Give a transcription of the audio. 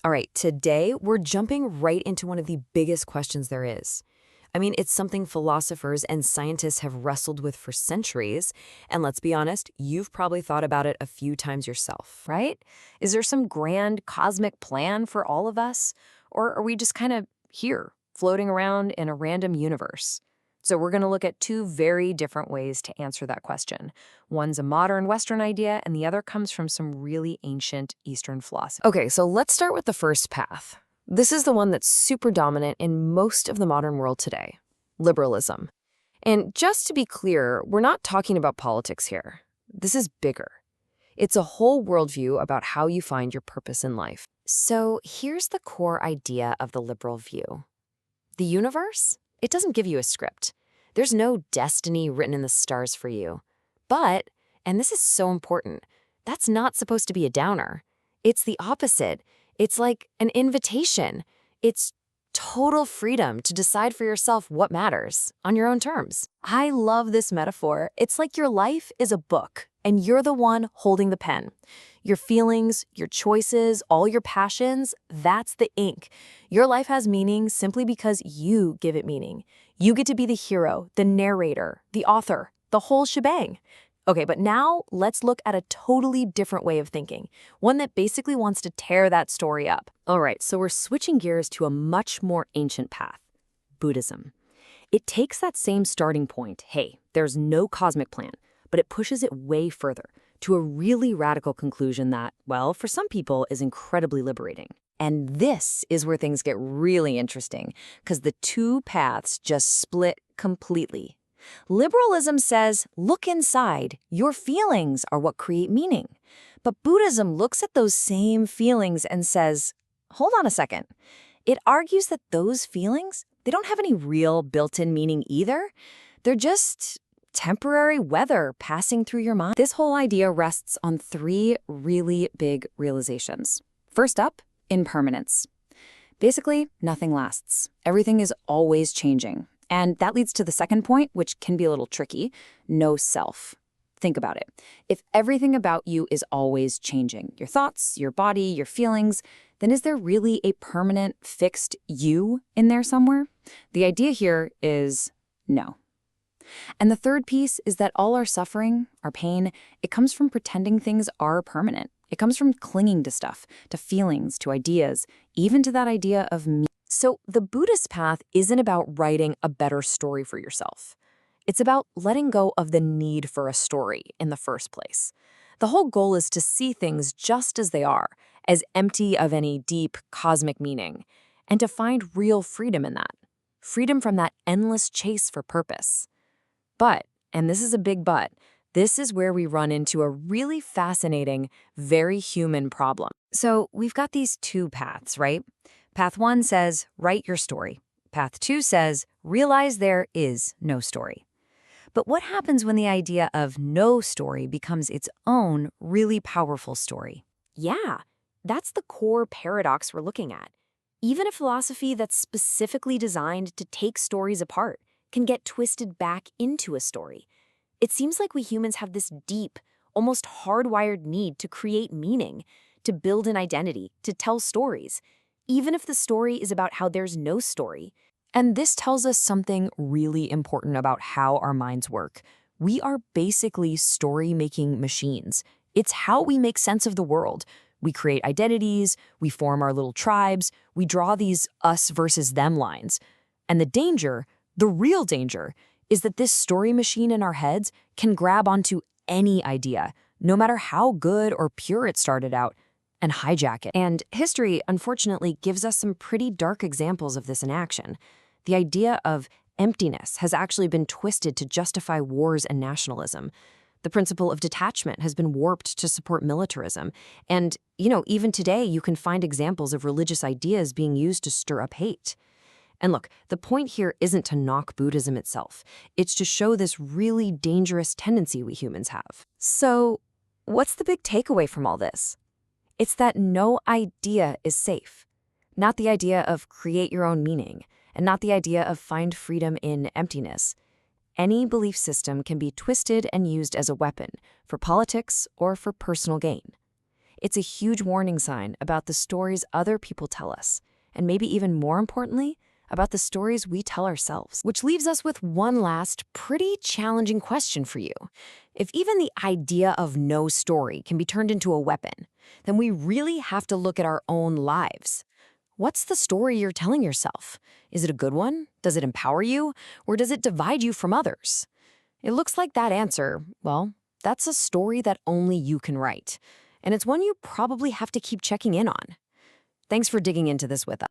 All right, today we're jumping right into one of the biggest questions there is. I mean, it's something philosophers and scientists have wrestled with for centuries, and let's be honest, you've probably thought about it a few times yourself, right? Is there some grand cosmic plan for all of us? Or are we just kind of here, floating around in a random universe? So we're going to look at two very different ways to answer that question. One's a modern Western idea, and the other comes from some really ancient Eastern philosophy. Okay, so let's start with the first path. This is the one that's super dominant in most of the modern world today, liberalism. And just to be clear, we're not talking about politics here. This is bigger. It's a whole worldview about how you find your purpose in life. So here's the core idea of the liberal view. The universe? It doesn't give you a script. There's no destiny written in the stars for you. But, and this is so important, that's not supposed to be a downer. It's the opposite. It's like an invitation. It's total freedom to decide for yourself what matters on your own terms. I love this metaphor. It's like your life is a book, and you're the one holding the pen. Your feelings, your choices, all your passions, that's the ink. Your life has meaning simply because you give it meaning. You get to be the hero, the narrator, the author, the whole shebang. Okay, but now let's look at a totally different way of thinking, one that basically wants to tear that story up. All right, so we're switching gears to a much more ancient path, Buddhism. It takes that same starting point, hey, there's no cosmic plan, but it pushes it way further to a really radical conclusion that, well, for some people is incredibly liberating. And this is where things get really interesting, because the two paths just split completely. Liberalism says, look inside. Your feelings are what create meaning. But Buddhism looks at those same feelings and says, hold on a second. It argues that those feelings, they don't have any real built-in meaning either. They're just temporary weather passing through your mind. This whole idea rests on three really big realizations. First up, impermanence. Basically, nothing lasts. Everything is always changing. And that leads to the second point, which can be a little tricky, no self. Think about it. If everything about you is always changing, your thoughts, your body, your feelings, then is there really a permanent, fixed you in there somewhere? The idea here is no. And the third piece is that all our suffering, our pain, it comes from pretending things are permanent. It comes from clinging to stuff, to feelings, to ideas, even to that idea of me. So the Buddhist path isn't about writing a better story for yourself. It's about letting go of the need for a story in the first place. The whole goal is to see things just as they are, as empty of any deep cosmic meaning, and to find real freedom in that. Freedom from that endless chase for purpose. But, and this is a big but, this is where we run into a really fascinating, very human problem. So we've got these two paths, right? Path 1 says, write your story. Path 2 says, realize there is no story. But what happens when the idea of no story becomes its own really powerful story? Yeah, that's the core paradox we're looking at. Even a philosophy that's specifically designed to take stories apart can get twisted back into a story. It seems like we humans have this deep, almost hardwired need to create meaning, to build an identity, to tell stories, even if the story is about how there's no story. And this tells us something really important about how our minds work. We are basically story-making machines. It's how we make sense of the world. We create identities, we form our little tribes, we draw these us versus them lines. And the danger, the real danger, is that this story machine in our heads can grab onto any idea, no matter how good or pure it started out, and hijack it. And history, unfortunately, gives us some pretty dark examples of this in action. The idea of emptiness has actually been twisted to justify wars and nationalism. The principle of detachment has been warped to support militarism. And, even today, you can find examples of religious ideas being used to stir up hate. And look, the point here isn't to knock Buddhism itself. It's to show this really dangerous tendency we humans have. So, what's the big takeaway from all this? It's that no idea is safe. Not the idea of create your own meaning, and not the idea of find freedom in emptiness. Any belief system can be twisted and used as a weapon for politics or for personal gain. It's a huge warning sign about the stories other people tell us, and maybe even more importantly, about the stories we tell ourselves. Which leaves us with one last, pretty challenging question for you. If even the idea of no story can be turned into a weapon, then we really have to look at our own lives. What's the story you're telling yourself? Is it a good one? Does it empower you? Or does it divide you from others? It looks like that answer, well, that's a story that only you can write. And it's one you probably have to keep checking in on. Thanks for digging into this with us.